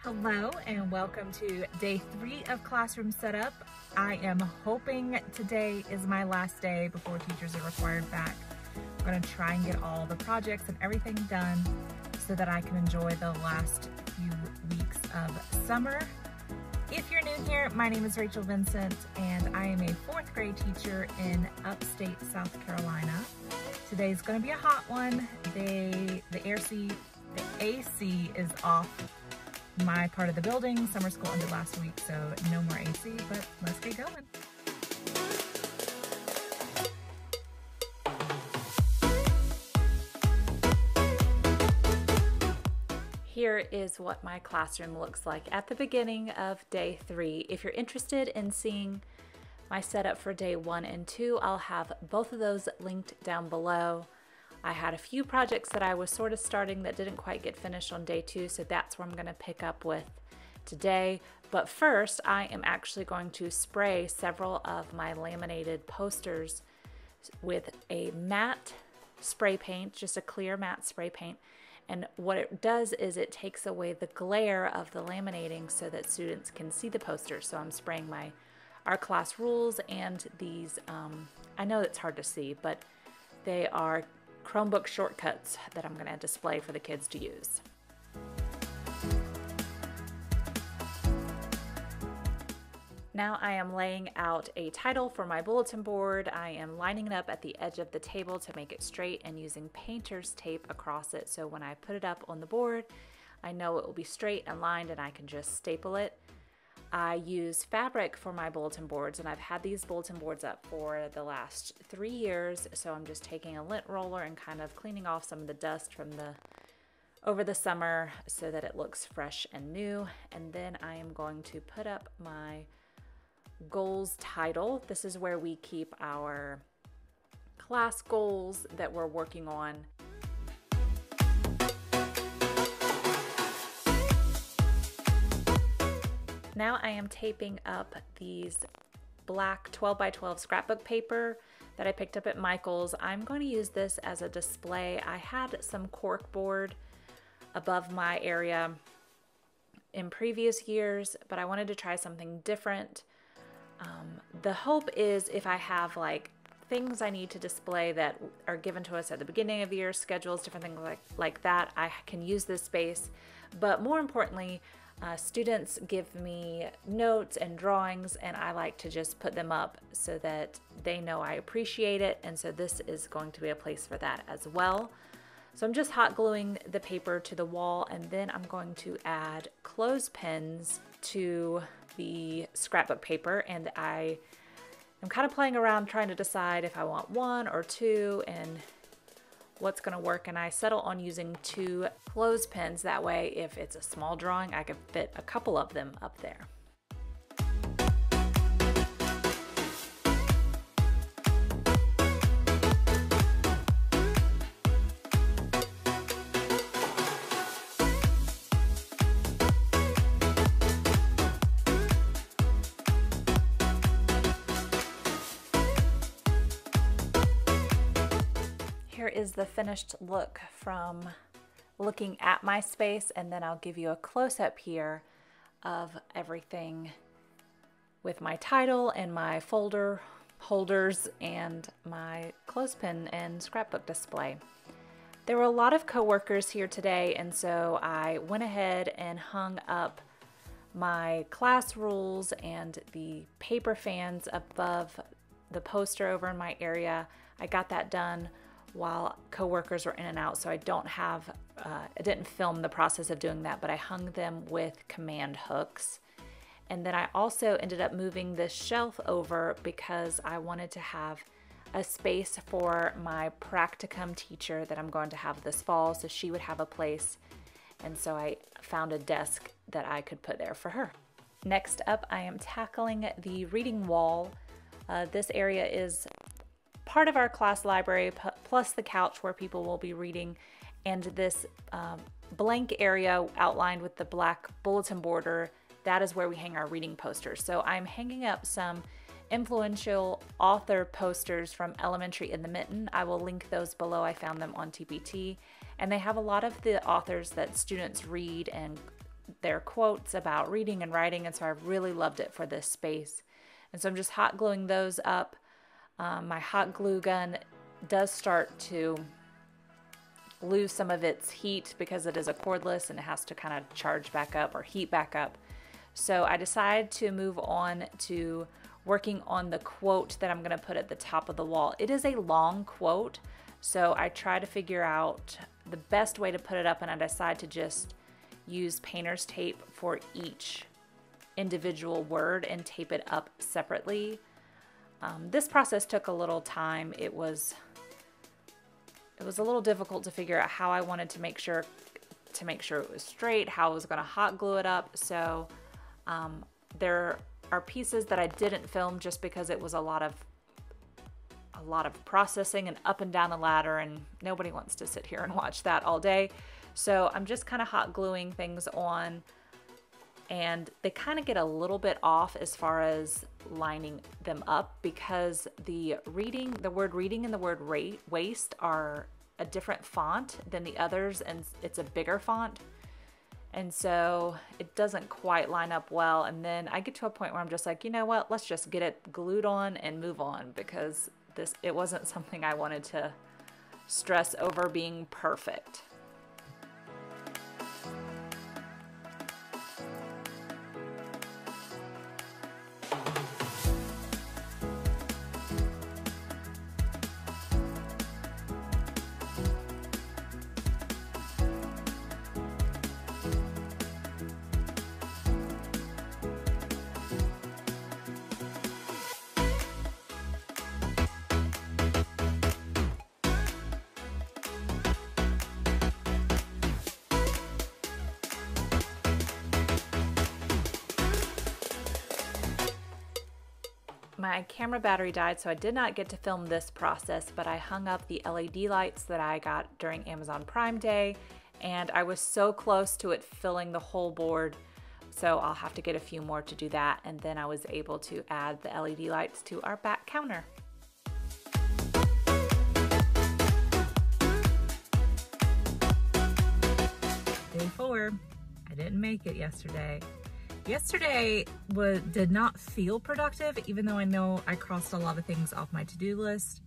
Hello and welcome to day 3 of classroom setup. I am hoping today is my last day before teachers are required back. I'm going to try and get all the projects and everything done so that I can enjoy the last few weeks of summer. If you're new here, my name is Rachel Vincent and I am a 4th grade teacher in upstate South Carolina. Today's going to be a hot one. The AC is off my part of the building. Summer school ended last week, so no more AC, but let's get going. Here is what my classroom looks like at the beginning of day 3. If you're interested in seeing my setup for day 1 and 2, I'll have both of those linked down below. I had a few projects that I was sort of starting that didn't quite get finished on day 2, so that's where I'm going to pick up with today. But first, I am actually going to spray several of my laminated posters with a matte spray paint, just a clear matte spray paint. And what it does is it takes away the glare of the laminating so that students can see the posters. So I'm spraying our class rules and these, I know it's hard to see, but they are Chromebook Shortcuts that I'm going to display for the kids to use. Now I am laying out a title for my bulletin board. I am lining it up at the edge of the table to make it straight and using painter's tape across it, so when I put it up on the board, I know it will be straight and lined and I can just staple it. I use fabric for my bulletin boards, and I've had these bulletin boards up for the last 3 years, so I'm just taking a lint roller and kind of cleaning off some of the dust from over the summer so that it looks fresh and new. And then I am going to put up my goals title. This is where we keep our class goals that we're working on. Now I am taping up these black 12 by 12 scrapbook paper that I picked up at Michael's. I'm going to use this as a display. I had some cork board above my area in previous years, but I wanted to try something different. The hope is if I have like things I need to display that are given to us at the beginning of the year, schedules, different things like that, I can use this space. But more importantly, students give me notes and drawings, and I like to just put them up so that they know I appreciate it, and so this is going to be a place for that as well. So I'm just hot gluing the paper to the wall, and then I'm going to add clothespins to the scrapbook paper, and I am kind of playing around trying to decide if I want 1 or 2 and what's going to work, and I settle on using 2 clothespins. That way, if it's a small drawing, I can fit a couple of them up there. Here is the finished look from looking at my space, and then I'll give you a close-up here of everything with my title and my folder holders and my clothespin and scrapbook display. There were a lot of coworkers here today, and so I went ahead and hung up my class rules and the paper fans above the poster over in my area. I got that done while coworkers were in and out, so I didn't film the process of doing that, but I hung them with command hooks. And then I also ended up moving this shelf over because I wanted to have a space for my practicum teacher that I'm going to have this fall, so she would have a place, and so I found a desk that I could put there for her. Next up, I am tackling the reading wall. This area is part of our class library plus the couch where people will be reading, and this blank area outlined with the black bulletin border, that is where we hang our reading posters. So I'm hanging up some influential author posters from Elementary in the Mitten. I will link those below. I found them on TPT, and they have a lot of the authors that students read and their quotes about reading and writing, and so I really loved it for this space. And so I'm just hot gluing those up. My hot glue gun does start to lose some of its heat because it is a cordless and it has to kind of charge back up or heat back up. So I decided to move on to working on the quote that I'm going to put at the top of the wall. It is a long quote, so I try to figure out the best way to put it up, and I decide to just use painter's tape for each individual word and tape it up separately. This process took a little time. It was a little difficult to figure out how I wanted to make sure it was straight, how I was going to hot glue it up. So there are pieces that I didn't film just because it was a lot of processing and up and down the ladder, and nobody wants to sit here and watch that all day. So I'm just kind of hot gluing things on, and they kind of get a little bit off as far as lining them up because the word reading and the word waste are a different font than the others, and it's a bigger font. And so it doesn't quite line up well. And then I get to a point where I'm just like, you know what, let's just get it glued on and move on, because it wasn't something I wanted to stress over being perfect. My camera battery died, so I did not get to film this process, but I hung up the LED lights that I got during Amazon Prime Day, and I was so close to it filling the whole board, so I'll have to get a few more to do that, and then I was able to add the LED lights to our back counter. Day 4. I didn't make it yesterday. Yesterday did not feel productive, even though I know I crossed a lot of things off my to-do list.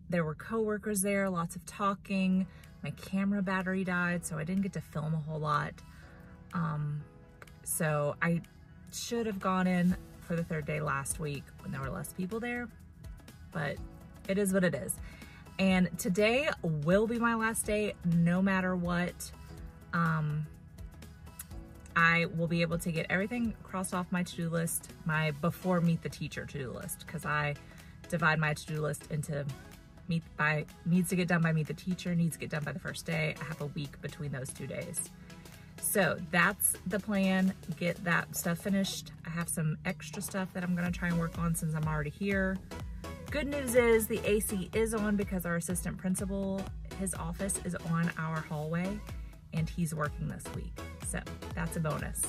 There were coworkers there, lots of talking. My camera battery died, so I didn't get to film a whole lot. So I should have gone in for the 3rd day last week when there were less people there, but it is what it is. And today will be my last day, no matter what. I will be able to get everything crossed off my to-do list, my before meet the teacher to-do list, because I divide my to-do list into needs to get done by meet the teacher, needs to get done by the 1st day. I have a week between those 2 days. So that's the plan, get that stuff finished. I have some extra stuff that I'm gonna try and work on since I'm already here. Good news is the AC is on because our assistant principal, his office is on our hallway, and he's working this week. So that's a bonus.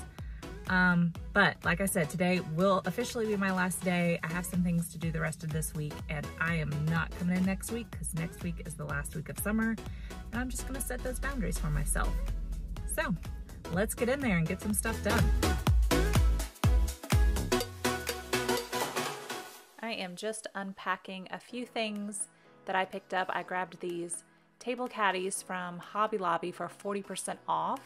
But like I said, today will officially be my last day. I have some things to do the rest of this week, and I am not coming in next week because next week is the last week of summer, and I'm just gonna set those boundaries for myself. So let's get in there and get some stuff done. I am just unpacking a few things that I picked up. I grabbed these table caddies from Hobby Lobby for 40% off.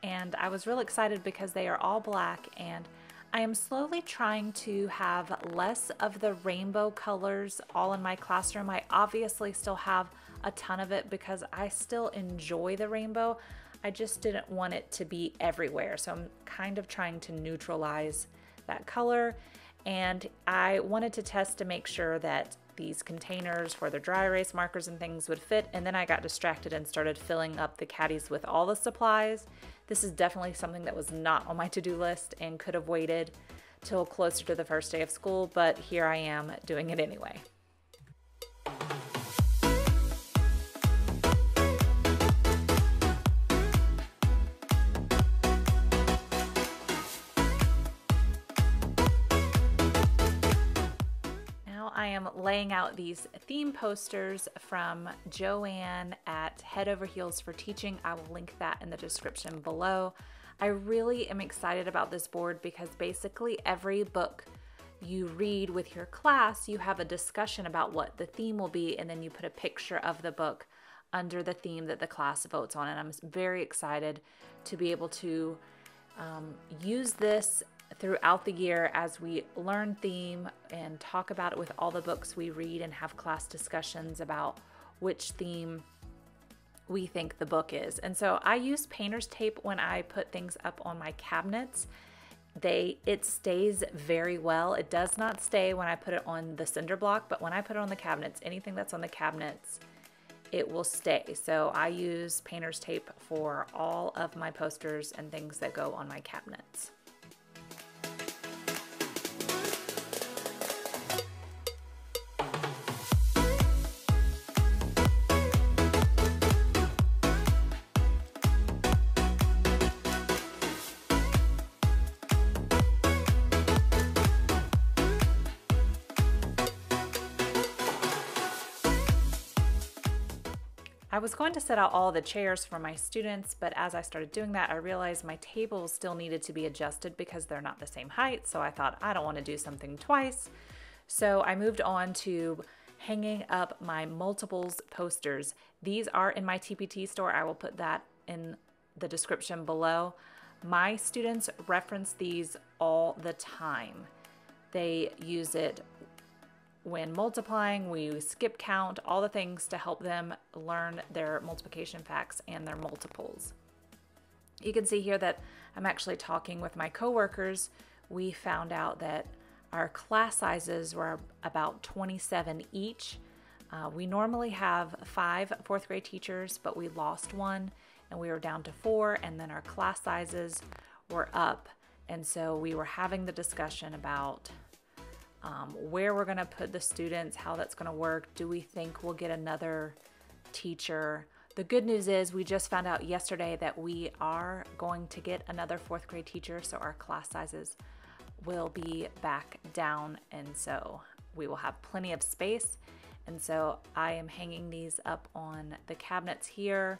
And I was real excited because they are all black, and I am slowly trying to have less of the rainbow colors all in my classroom. I obviously still have a ton of it because I still enjoy the rainbow. I just didn't want it to be everywhere. So I'm kind of trying to neutralize that color. And I wanted to test to make sure that these containers for the dry erase markers and things would fit, and then I got distracted and started filling up the caddies with all the supplies. This is definitely something that was not on my to-do list and could have waited till closer to the 1st day of school, but here I am doing it anyway. I am laying out these theme posters from Joanne at Head Over Heels for Teaching. I will link that in the description below. I really am excited about this board because basically every book you read with your class, you have a discussion about what the theme will be, and then you put a picture of the book under the theme that the class votes on. And I'm very excited to be able to use this throughout the year as we learn theme and talk about it with all the books we read and have class discussions about which theme we think the book is. And so I use painter's tape when I put things up on my cabinets. It stays very well. It does not stay when I put it on the cinder block, but when I put it on the cabinets, anything that's on the cabinets, it will stay. So I use painter's tape for all of my posters and things that go on my cabinets. I was going to set out all the chairs for my students, but as I started doing that, I realized my tables still needed to be adjusted because they're not the same height. So I thought, I don't want to do something twice. So I moved on to hanging up my multiples posters. These are in my TPT store. I will put that in the description below. My students reference these all the time. They use it when multiplying, we skip count, all the things to help them learn their multiplication facts and their multiples. You can see here that I'm actually talking with my coworkers. We found out that our class sizes were about 27 each. We normally have 5 fourth grade teachers, but we lost one and we were down to 4, and then our class sizes were up. And so we were having the discussion about where we're going to put the students, how that's going to work. Do we think we'll get another teacher? The good news is we just found out yesterday that we are going to get another fourth grade teacher, so our class sizes will be back down, and so we will have plenty of space. And so I am hanging these up on the cabinets here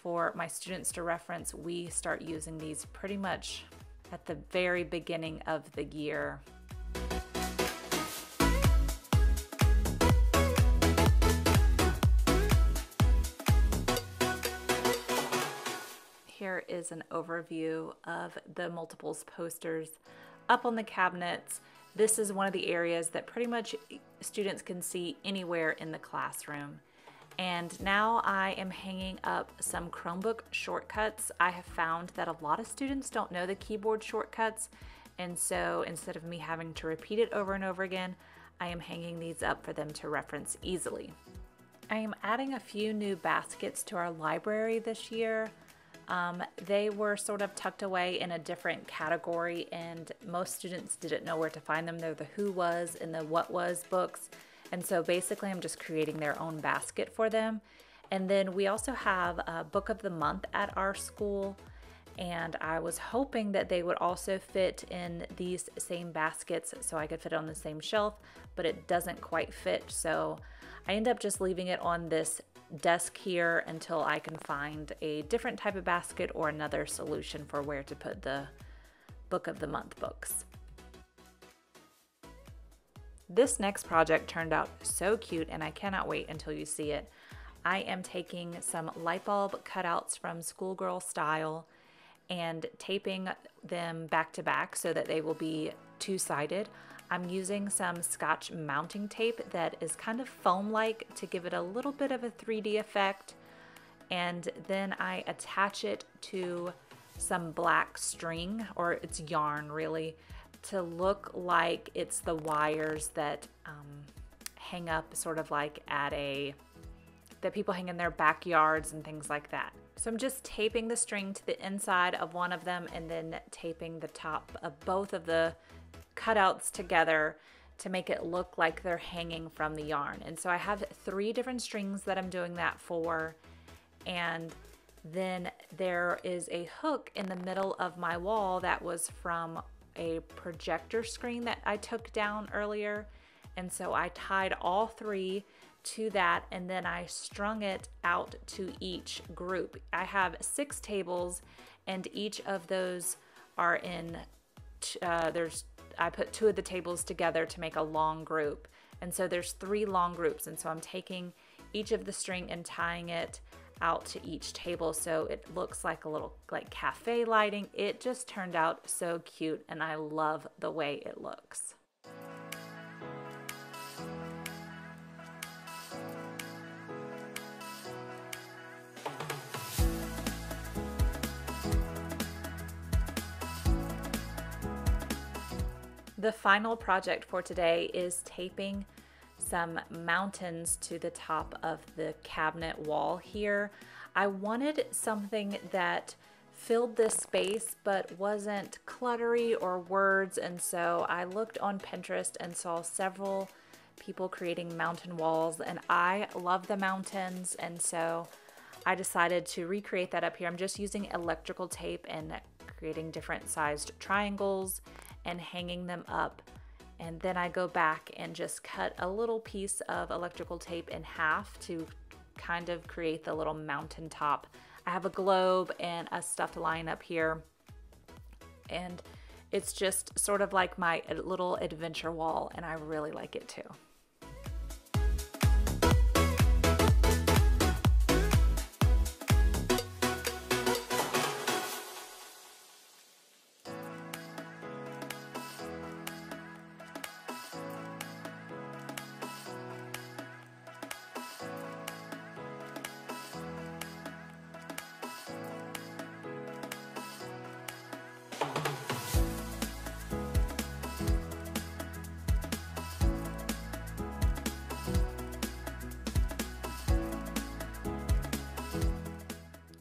for my students to reference. We start using these pretty much at the very beginning of the year. Here is an overview of the multiples posters up on the cabinets. This is one of the areas that pretty much students can see anywhere in the classroom. And now I am hanging up some Chromebook shortcuts. I have found that a lot of students don't know the keyboard shortcuts, and so instead of me having to repeat it over and over again, I am hanging these up for them to reference easily. I am adding a few new baskets to our library this year. They were sort of tucked away in a different category, and most students didn't know where to find them. They're the who was and the what was books. And so basically I'm just creating their own basket for them. And then we also have a book of the month at our school, and I was hoping that they would also fit in these same baskets so I could fit it on the same shelf, but it doesn't quite fit. So I end up just leaving it on this desk here until I can find a different type of basket or another solution for where to put the book of the month books. This next project turned out so cute, and I cannot wait until you see it. I am taking some light bulb cutouts from Schoolgirl Style and taping them back to back so that they will be two-sided. I'm using some Scotch mounting tape that is kind of foam-like to give it a little bit of a 3D effect, and then I attach it to some black string, or it's yarn really, to look like it's the wires that hang up sort of like that people hang in their backyards and things like that. So I'm just taping the string to the inside of one of them and then taping the top of both of the cutouts together to make it look like they're hanging from the yarn. And so I have 3 different strings that I'm doing that for, and then there is a hook in the middle of my wall that was from a projector screen that I took down earlier. And so I tied all 3 to that, and then I strung it out to each group. I have 6 tables, and each of those are in, I put 2 of the tables together to make a long group. And so there's 3 long groups, and so I'm taking each of the string and tying it out to each table so it looks like a little like cafe lighting. It just turned out so cute, and I love the way it looks. The final project for today is taping some mountains to the top of the cabinet wall here. I wanted something that filled this space but wasn't cluttery or words, and so I looked on Pinterest and saw several people creating mountain walls, and I love the mountains, and so I decided to recreate that up here. I'm just using electrical tape and creating different sized triangles and hanging them up, and then I go back and just cut a little piece of electrical tape in half to kind of create the little mountain top. I have a globe and a stuffed lion up here, and it's just sort of like my little adventure wall, and I really like it too.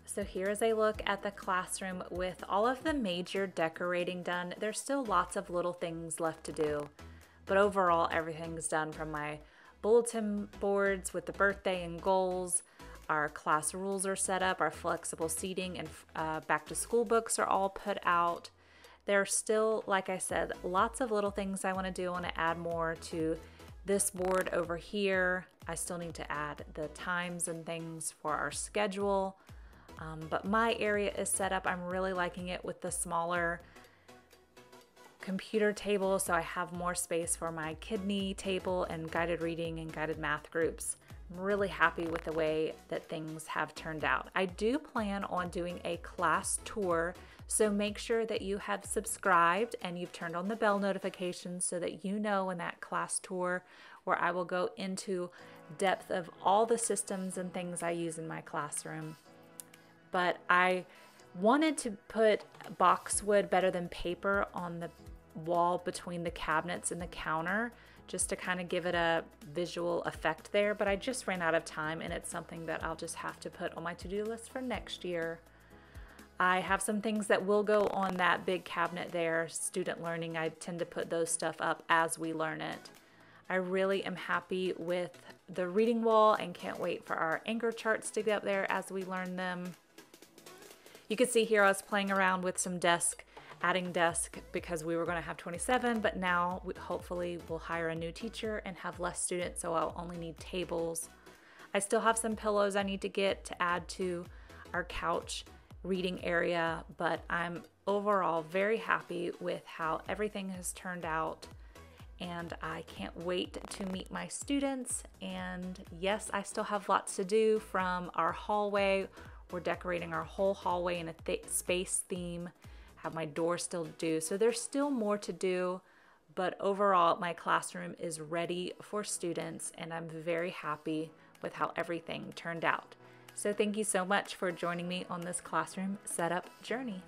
So here is a look at the classroom with all of the major decorating done. There's still lots of little things left to do, but overall everything's done, from my bulletin boards with the birthday and goals. Our class rules are set up, our flexible seating and back to school books are all put out. There's still, like I said, lots of little things I want to do. I want to add more to this board over here. I still need to add the times and things for our schedule. But my area is set up. I'm really liking it with the smaller computer table, so I have more space for my kidney table and guided reading and guided math groups. I'm really happy with the way that things have turned out. I do plan on doing a class tour, so make sure that you have subscribed and you've turned on the bell notifications so that you know when that class tour, where I will go into depth of all the systems and things I use in my classroom. But I wanted to put boxwood better than paper on the wall between the cabinets and the counter, just to kind of give it a visual effect there, but I just ran out of time, and it's something that I'll just have to put on my to-do list for next year. I have some things that will go on that big cabinet there. Student learning, I tend to put those stuff up as we learn it. I really am happy with the reading wall and can't wait for our anchor charts to get up there as we learn them. You can see here I was playing around with some adding desk because we were going to have 27, but now hopefully we'll hire a new teacher and have less students, so I'll only need tables. I still have some pillows I need to get to add to our couch reading area, but I'm overall very happy with how everything has turned out, and I can't wait to meet my students. And yes, I still have lots to do from our hallway. We're decorating our whole hallway in a space theme. Have my door still to do. So there's still more to do, but overall my classroom is ready for students, and I'm very happy with how everything turned out. So thank you so much for joining me on this classroom setup journey.